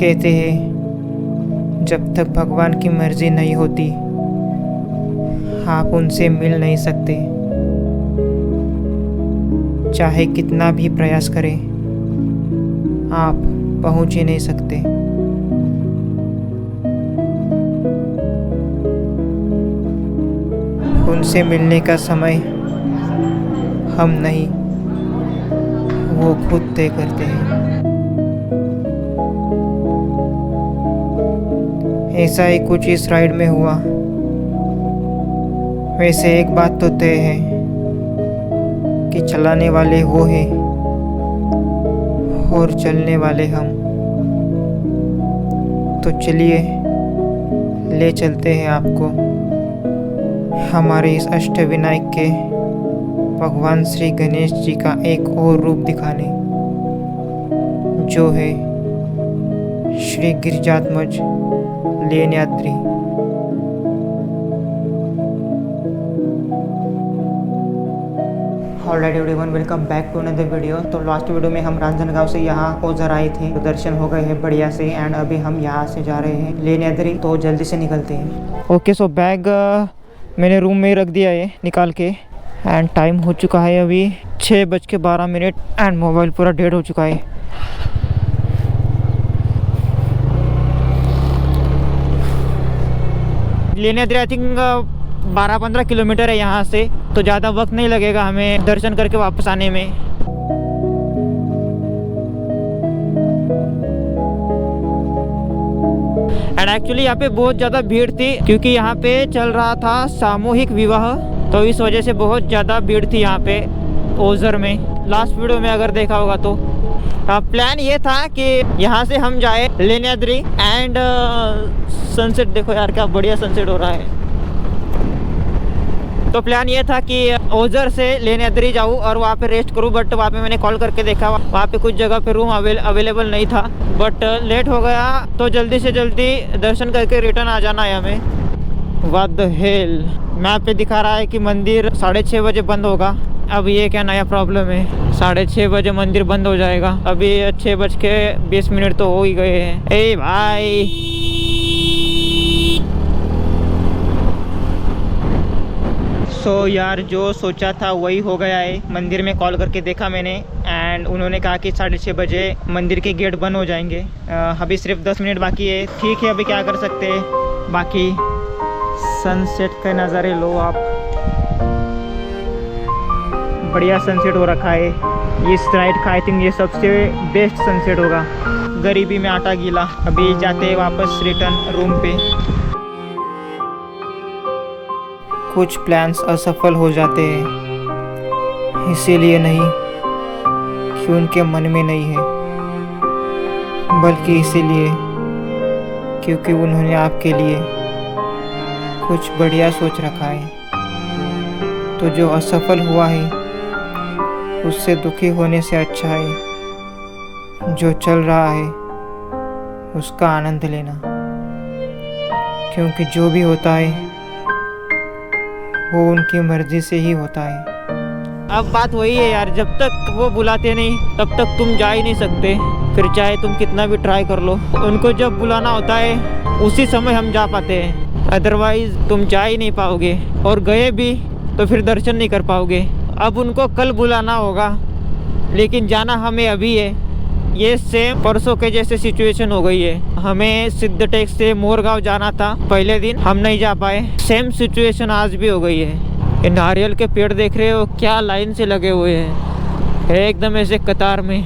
कहते हैं जब तक भगवान की मर्जी नहीं होती आप उनसे मिल नहीं सकते। चाहे कितना भी प्रयास करें आप पहुंच ही नहीं सकते। उनसे मिलने का समय हम नहीं, वो खुद तय करते हैं। ऐसा ही कुछ इस राइड में हुआ। वैसे एक बात तो तय है कि चलाने वाले वो हैं और चलने वाले हम। तो चलिए ले चलते हैं आपको हमारे इस अष्टविनायक के भगवान श्री गणेश जी का एक और रूप दिखाने, जो है Shri Girijatmaj Lenyadri. Alright everyone, welcome back to another video. तो लास्ट वीडियो में हम रांजनगांव से यहाँ ओझर आए थे, तो दर्शन हो गए हैं बढ़िया से। एंड अभी हम यहाँ से जा रहे हैं लेण्याद्रि, तो जल्दी से निकलते हैं। ओके, सो बैग मैंने रूम में ही रख दिया है निकाल के। एंड टाइम हो चुका है अभी 6:12 एंड मोबाइल पूरा डेड हो चुका है। लेण्याद्रि आई थिंक 12-15 किलोमीटर है यहाँ से, तो ज़्यादा वक्त नहीं लगेगा हमें दर्शन करके वापस आने में। एंड एक्चुअली यहाँ पे बहुत ज़्यादा भीड़ थी क्योंकि यहाँ पे चल रहा था सामूहिक विवाह, तो इस वजह से बहुत ज़्यादा भीड़ थी यहाँ पे ओझर में। लास्ट वीडियो में अगर देखा होगा तो प्लान ये था कि यहाँ से हम जाए लेण्याद्रि एंड सनसेट देखो यार, क्या बढ़िया सनसेट हो रहा है। तो प्लान ये था कि ओझर से लेण्याद्रि जाऊँ और वहाँ पे रेस्ट करूँ, बट वहाँ पे मैंने कॉल करके देखा, वहाँ पे कुछ जगह पे रूम अवेलेबल नहीं था। बट लेट हो गया, तो जल्दी से जल्दी दर्शन करके रिटर्न आ जाना है हमें। व्हाट द हेल, मैप पे दिखा रहा है कि मंदिर 6:30 बजे बंद होगा। अब ये क्या नया प्रॉब्लम है, 6:30 बजे मंदिर बंद हो जाएगा। अभी 6:20 तो हो ही गए हैं। ए भाई, सो यार जो सोचा था वही हो गया है। मंदिर में कॉल करके देखा मैंने एंड उन्होंने कहा कि 6:30 बजे मंदिर के गेट बंद हो जाएंगे। अभी सिर्फ 10 मिनट बाकी है। ठीक है, अभी क्या कर सकते हैं। बाकी सनसेट के नज़ारे लो आप, बढ़िया सनसेट हो रखा है। इस राइड का आई थिंक ये सबसे बेस्ट सनसेट होगा। गरीबी में आटा गीला। अभी जाते हैं वापस रिटर्न रूम पे। कुछ प्लान्स असफल हो जाते हैं, इसीलिए नहीं कि उनके मन में नहीं है, बल्कि इसीलिए क्योंकि उन्होंने आपके लिए कुछ बढ़िया सोच रखा है। तो जो असफल हुआ है उससे दुखी होने से अच्छा है जो चल रहा है उसका आनंद लेना, क्योंकि जो भी होता है वो उनकी मर्जी से ही होता है। अब बात वही है यार, जब तक वो बुलाते नहीं तब तक तुम जा ही नहीं सकते, फिर चाहे तुम कितना भी ट्राई कर लो। उनको जब बुलाना होता है उसी समय हम जा पाते हैं, अदरवाइज तुम जा ही नहीं पाओगे, और गए भी तो फिर दर्शन नहीं कर पाओगे। अब उनको कल बुलाना होगा लेकिन जाना हमें अभी है। ये सेम परसों के जैसे सिचुएशन हो गई है। हमें सिद्धटेक से मोरगांव जाना था पहले दिन, हम नहीं जा पाए। सेम सिचुएशन आज भी हो गई है। ये नारियल के पेड़ देख रहे हो, क्या लाइन से लगे हुए हैं एकदम ऐसे कतार में।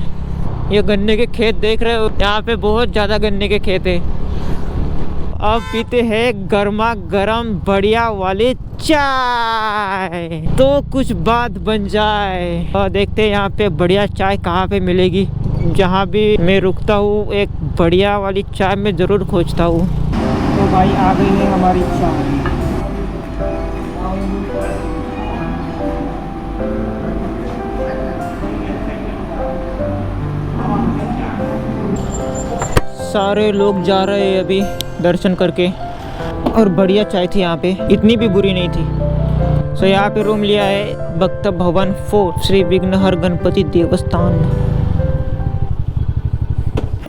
ये गन्ने के खेत देख रहे हो, यहाँ पे बहुत ज़्यादा गन्ने के खेत है। अब पीते हैं गर्मा गर्म बढ़िया वाली चाय, तो कुछ बात बन जाए। और देखते हैं यहाँ पे बढ़िया चाय कहाँ पे मिलेगी। जहाँ भी मैं रुकता हूँ एक बढ़िया वाली चाय मैं ज़रूर खोजता हूँ। तो भाई आ गई है हमारी चाय। सारे लोग जा रहे हैं अभी दर्शन करके, और बढ़िया चाय थी यहाँ पे, इतनी भी बुरी नहीं थी। सो यहाँ पे रूम लिया है भक्त भवन 4 श्री विघ्नहर गणपति देवस्थान।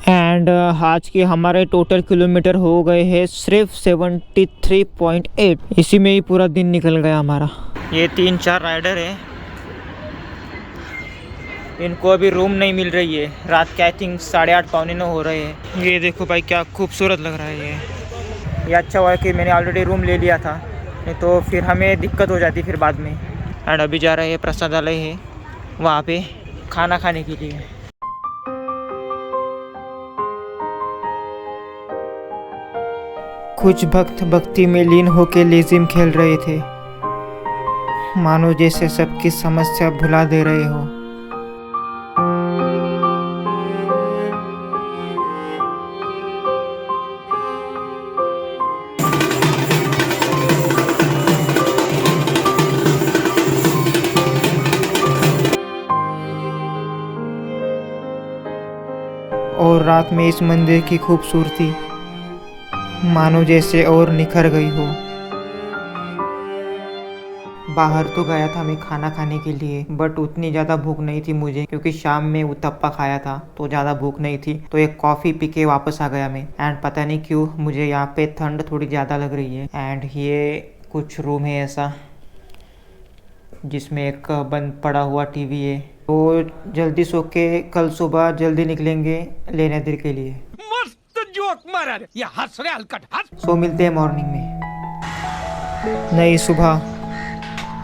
एंड एंड आज के हमारे टोटल किलोमीटर हो गए हैं सिर्फ 73.8। इसी में ही पूरा दिन निकल गया हमारा। ये 3-4 राइडर है, इनको अभी रूम नहीं मिल रही है। रात के आई थिंक 8:30 पौने 9 हो रहे हैं। ये देखो भाई क्या खूबसूरत लग रहा है ये अच्छा हुआ कि मैंने ऑलरेडी रूम ले लिया था, नहीं तो फिर हमें दिक्कत हो जाती फिर बाद में। एंड अभी जा रहे हैं प्रसादालय है वहाँ पे खाना खाने के लिए। कुछ भक्त भक्ति में लीन होकर लेजिम खेल रहे थे, मानो जैसे सबकी समस्या भुला दे रहे हो। और रात में इस मंदिर की खूबसूरती मानो जैसे और निखर गई हो। बाहर तो गया था मैं खाना खाने के लिए, बट उतनी ज़्यादा भूख नहीं थी मुझे, क्योंकि शाम में उत्तप्पा खाया था तो ज़्यादा भूख नहीं थी। तो एक कॉफ़ी पी के वापस आ गया मैं। एंड पता नहीं क्यों मुझे यहाँ पे ठंड थोड़ी ज़्यादा लग रही है। एंड ये कुछ रूम है ऐसा जिसमें एक बंद पड़ा हुआ टीवी है। तो जल्दी सो के कल सुबह जल्दी निकलेंगे लेण्याद्री के लिए। मस्त जोक मारा रे, ये हंस रहे हलकट हंस। सो मिलते हैं मॉर्निंग में। नई सुबह,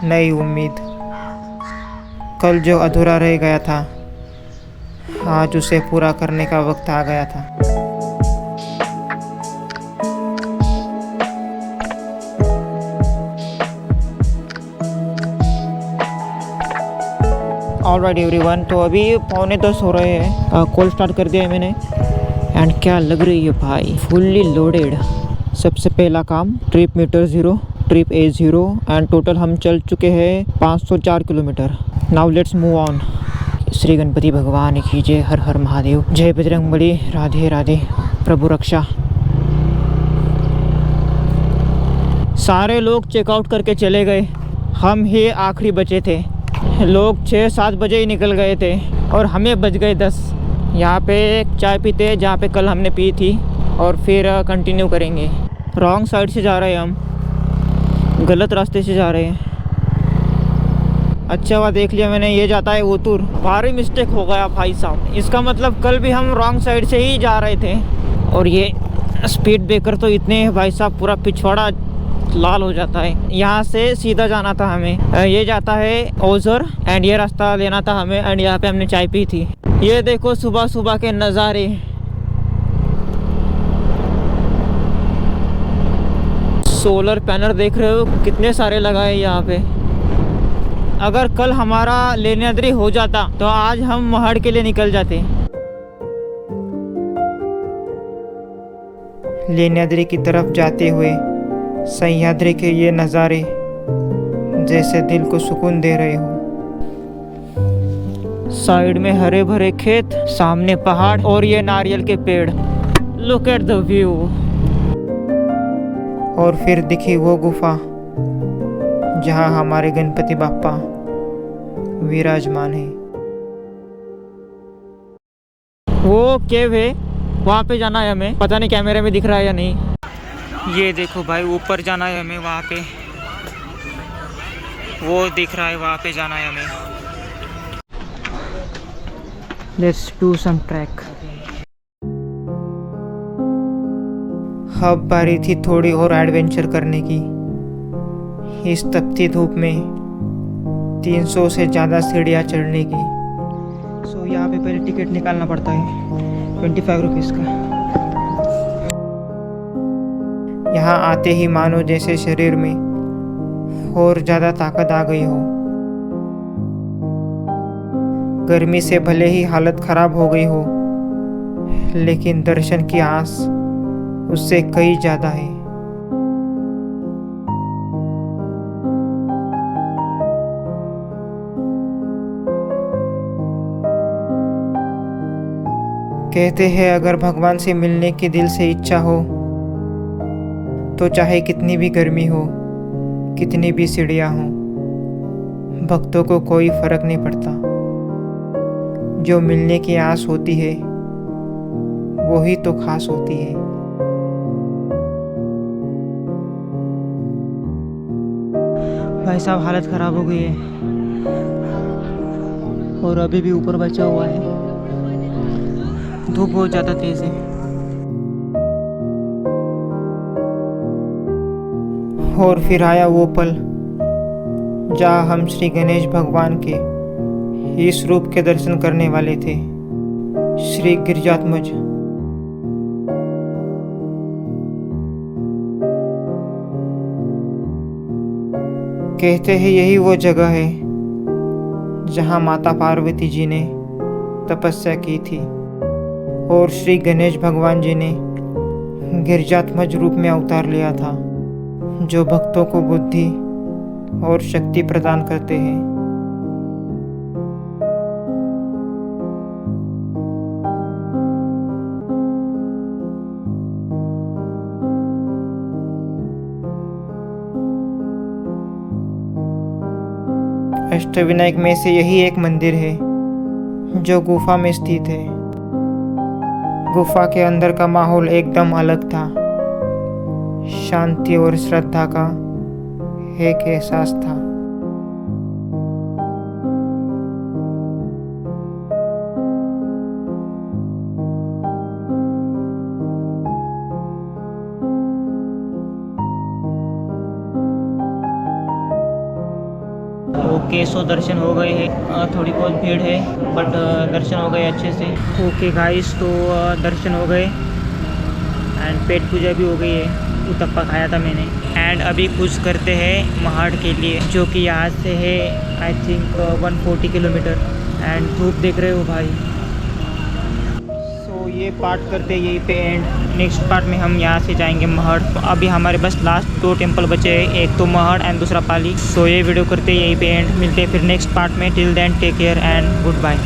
नई उम्मीद। कल जो अधूरा रह गया था आज उसे पूरा करने का वक्त आ गया था। ऑलराइट एवरीवन, तो अभी 9:45 हो रहे हैं। कॉल स्टार्ट कर दिया है मैंने। एंड क्या लग रही है भाई, फुल्ली लोडेड। सबसे पहला काम trip meter 0, trip A0 and total हम चल चुके हैं 504 kilometre. Now let's move on. Shri Ganpati भगवान की जय, हर हर महादेव, जय बजरंगबली, राधे राधे, प्रभु रक्षा। सारे लोग चेकआउट करके चले गए, हम ही आखिरी बचे थे। लोग 6-7 बजे ही निकल गए थे और हमें बज गए 10। यहाँ पे एक चाय पीते जहाँ पे कल हमने पी थी और फिर कंटिन्यू करेंगे। रॉन्ग साइड से जा रहे हैं हम, गलत रास्ते से जा रहे हैं। अच्छा हुआ देख लिया मैंने, ये जाता है ओतूर। भारी मिस्टेक हो गया भाई साहब। इसका मतलब कल भी हम रॉन्ग साइड से ही जा रहे थे। और ये स्पीड ब्रेकर तो इतने भाई साहब पूरा पिछवाड़ा लाल हो जाता है। यहाँ से सीधा जाना था हमें, ये जाता है ओझर एंड ये रास्ता लेना था हमें। एंड यहाँ पे हमने चाय पी थी। ये देखो सुबह सुबह के नज़ारे, सोलर पैनल देख रहे हो कितने सारे लगाए यहाँ पे। अगर कल हमारा लेण्याद्री हो जाता तो आज हम महड़ के लिए निकल जाते। लेण्याद्री की तरफ जाते हुए सह्याद्री के ये नज़ारे जैसे दिल को सुकून दे रहे हो। साइड में हरे भरे खेत, सामने पहाड़ और ये नारियल के पेड़। Look at the view. और फिर दिखी वो गुफा जहाँ हमारे गणपति बाप्पा विराजमान है। वो केव है, वहाँ पे जाना है हमें। पता नहीं कैमरे में दिख रहा है या नहीं। ये देखो भाई ऊपर जाना है हमें, वहाँ पे वो दिख रहा है, वहाँ पे जाना है हमें। Let's do some track. अब बारी थी थोड़ी और एडवेंचर करने की। इस तपती धूप में 300 से ज़्यादा सीढ़ियाँ चढ़ने की। सो यहाँ पे पहले टिकट निकालना पड़ता है 25 रुपीज़ का। यहाँ आते ही मानो जैसे शरीर में और ज़्यादा ताकत आ गई हो। गर्मी से भले ही हालत ख़राब हो गई हो, लेकिन दर्शन की आस उससे कई ज़्यादा है। कहते हैं अगर भगवान से मिलने की दिल से इच्छा हो तो चाहे कितनी भी गर्मी हो, कितनी भी सीढ़ियाँ हो, भक्तों को कोई फर्क नहीं पड़ता। जो मिलने की आस होती है वही तो खास होती है। भाई साहब हालत ख़राब हो गई है और अभी भी ऊपर बचा हुआ है। धूप बहुत ज़्यादा तेज़ है। और फिर आया वो पल जहाँ हम श्री गणेश भगवान के इस रूप के दर्शन करने वाले थे, श्री गिरिजात्मज। कहते हैं यही वो जगह है जहाँ माता पार्वती जी ने तपस्या की थी और श्री गणेश भगवान जी ने गिरिजात्मज रूप में अवतार लिया था, जो भक्तों को बुद्धि और शक्ति प्रदान करते हैं। अष्टविनायक में से यही एक मंदिर है जो गुफा में स्थित है। गुफा के अंदर का माहौल एकदम अलग था। शांति और श्रद्धा का एक एहसास था। ओके सो दर्शन हो गए हैं। थोड़ी बहुत भीड़ है बट दर्शन हो गए अच्छे से। ओके गाइस, तो दर्शन हो गए एंड पेट पूजा भी हो गई है। उत्तप्पा खाया था मैंने एंड अभी कुछ करते हैं महाड़ के लिए, जो कि यहाँ से है आई थिंक 140 किलोमीटर। एंड धूप देख रहे हो भाई। सो ये पार्ट करते हैं यहीं पे एंड नेक्स्ट पार्ट में हम यहाँ से जाएंगे महाड़। तो अभी हमारे बस लास्ट 2 टेम्पल बचे हैं, एक तो महाड़ एंड दूसरा पाली। सो ये वीडियो करते हैं यहीं पे एंड। मिलते हैं फिर नेक्स्ट पार्ट में। Till then take care and good bye.